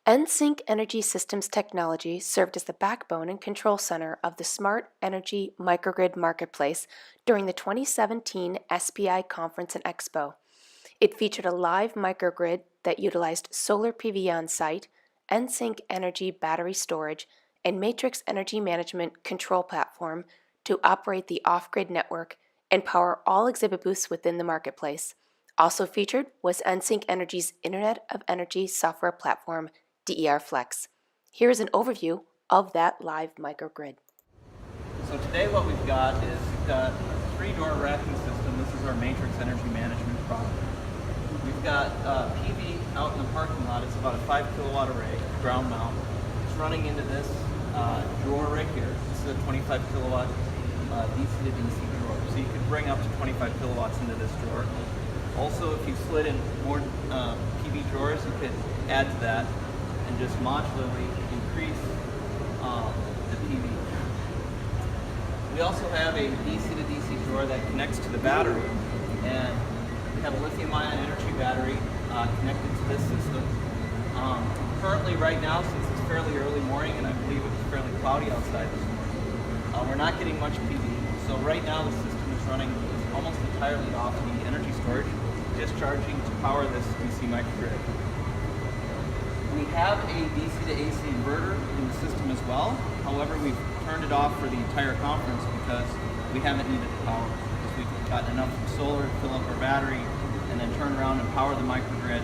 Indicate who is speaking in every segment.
Speaker 1: EnSync Energy Systems technology served as the backbone and control center of the Smart Energy Microgrid Marketplace during the 2017 SPI Conference and Expo. It featured a live microgrid that utilized solar PV on site, EnSync Energy battery storage, and Matrix Energy Management control platform to operate the off-grid network and power all exhibit booths within the marketplace. Also featured was EnSync Energy's Internet of Energy software platform, DER Flex. Here is an overview of that live microgrid.
Speaker 2: So today what we've got is we've got a 3-door racking system. This is our Matrix Energy Management product. We've got PV out in the parking lot. It's about a 5 kilowatt array, ground mount. It's running into this drawer right here. This is a 25 kilowatt DC to DC drawer. So you could bring up to 25 kilowatts into this drawer. Also, if you slid in more PV drawers, you could add to that and just modularly increase the PV. We also have a DC to DC drawer that connects to the battery, and we have a lithium-ion energy battery connected to this system. Currently, right now, since it's fairly early morning, and I believe it was fairly cloudy outside this morning, we're not getting much PV. So right now, the system is running almost entirely off the energy storage, discharging to power this DC microgrid. We have a DC to AC inverter in the system as well. However, we've turned it off for the entire conference because we haven't needed the power. Because we've gotten enough from solar to fill up our battery and then turn around and power the microgrid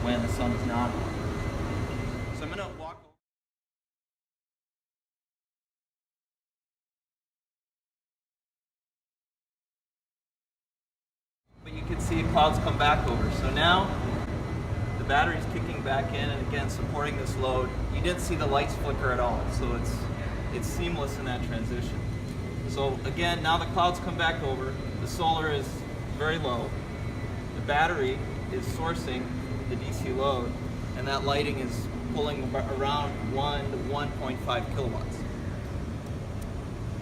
Speaker 2: when the sun is not on. So I'm going to walk over. But you can see clouds come back over. So now the battery's kicking back in and again supporting this load. You didn't see the lights flicker at all, so it's seamless in that transition. So again, now the clouds come back over, the solar is very low, the battery is sourcing the DC load, and that lighting is pulling around 1 to 1.5 kilowatts.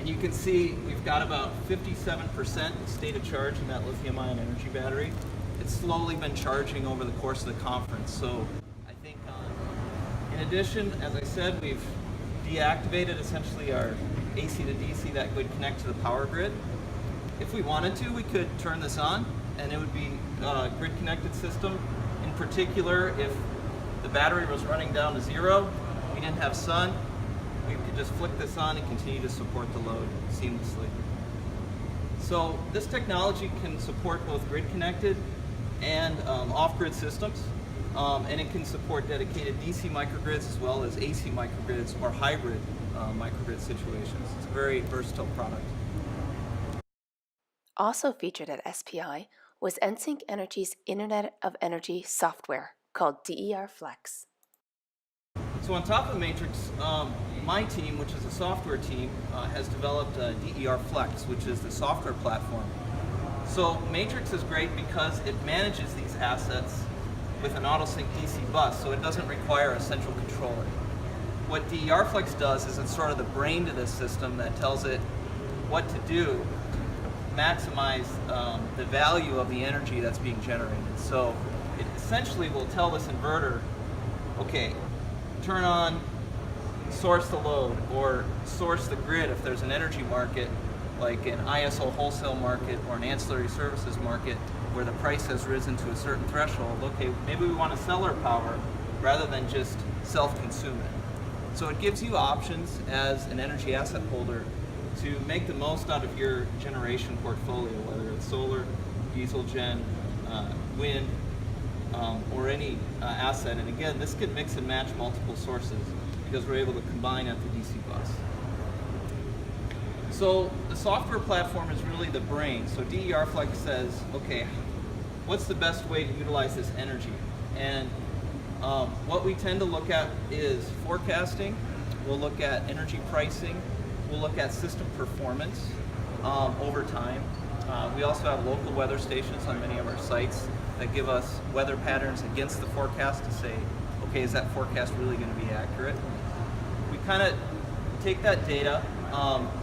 Speaker 2: And you can see we've got about 57% state of charge in that lithium-ion energy battery. It's slowly been charging over the course of the conference. So I think in addition, as I said, we've deactivated essentially our AC to DC that would connect to the power grid. If we wanted to, we could turn this on and it would be a grid connected system. In particular, if the battery was running down to 0, we didn't have sun, we could just flick this on and continue to support the load seamlessly. So this technology can support both grid connected and off-grid systems, and it can support dedicated DC microgrids as well as AC microgrids or hybrid microgrid situations. It's a very versatile product.
Speaker 1: Also featured at SPI was EnSync Energy's Internet of Energy software called DER Flex.
Speaker 2: So on top of Matrix, my team, which is a software team, has developed DER Flex, which is the software platform. So Matrix is great because it manages these assets with an autosync DC bus, so it doesn't require a central controller. What DER Flex does is it's sort of the brain to this system that tells it what to do to maximize the value of the energy that's being generated. So it essentially will tell this inverter, okay, turn on, source the load, or source the grid if there's an energy market, like an ISO wholesale market or an ancillary services market where the price has risen to a certain threshold. Okay, maybe we want to sell our power rather than just self-consume it. So it gives you options as an energy asset holder to make the most out of your generation portfolio, whether it's solar, diesel gen, wind, or any asset. And again, this can mix and match multiple sources because we're able to combine at the DC bus. So the software platform is really the brain. So DER Flex says, okay, what's the best way to utilize this energy? And what we tend to look at is forecasting. We'll look at energy pricing. We'll look at system performance over time. We also have local weather stations on many of our sites that give us weather patterns against the forecast to say, okay, is that forecast really going to be accurate? We kind of take that data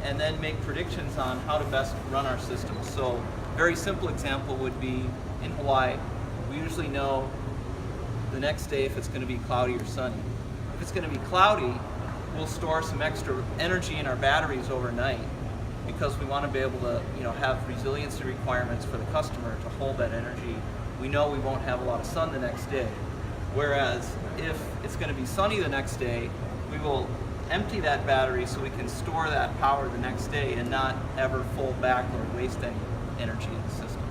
Speaker 2: and then make predictions on how to best run our system. So a very simple example would be in Hawaii, we usually know the next day if it's going to be cloudy or sunny. If it's going to be cloudy, we'll store some extra energy in our batteries overnight because we want to be able to, have resiliency requirements for the customer to hold that energy. We know we won't have a lot of sun the next day. Whereas if it's going to be sunny the next day, we will empty that battery so we can store that power the next day and not ever fold back or waste any energy in the system.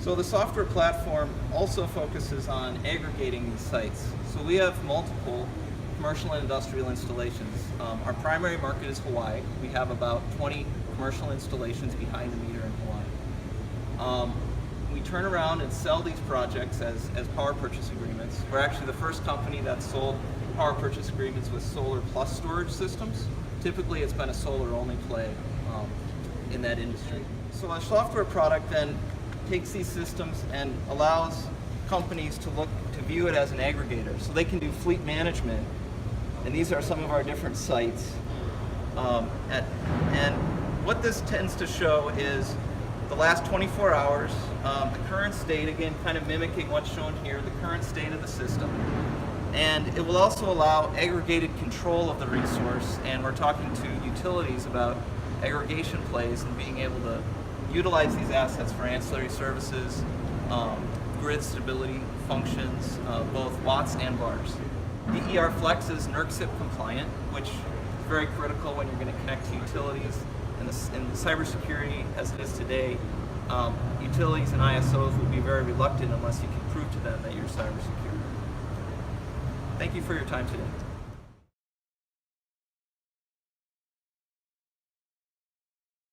Speaker 2: So the software platform also focuses on aggregating these sites. So we have multiple commercial and industrial installations. Our primary market is Hawaii. We have about 20 commercial installations behind the meter in Hawaii. We turn around and sell these projects as power purchase agreements. We're actually the first company that sold power purchase agreements with solar plus storage systems. Typically it's been a solar only play in that industry. So our software product then takes these systems and allows companies to view it as an aggregator. So they can do fleet management, and these are some of our different sites. And what this tends to show is the last 24 hours, the current state, again kind of mimicking what's shown here, the current state of the system. And it will also allow aggregated control of the resource, and we're talking to utilities about aggregation plays and being able to utilize these assets for ancillary services, grid stability functions, both watts and bars. The ER Flex is NERC-CIP compliant, which is very critical when you're going to connect to utilities. And the cybersecurity as it is today, utilities and ISOs will be very reluctant unless you can prove to them that you're cyber secure. Thank you for your time today.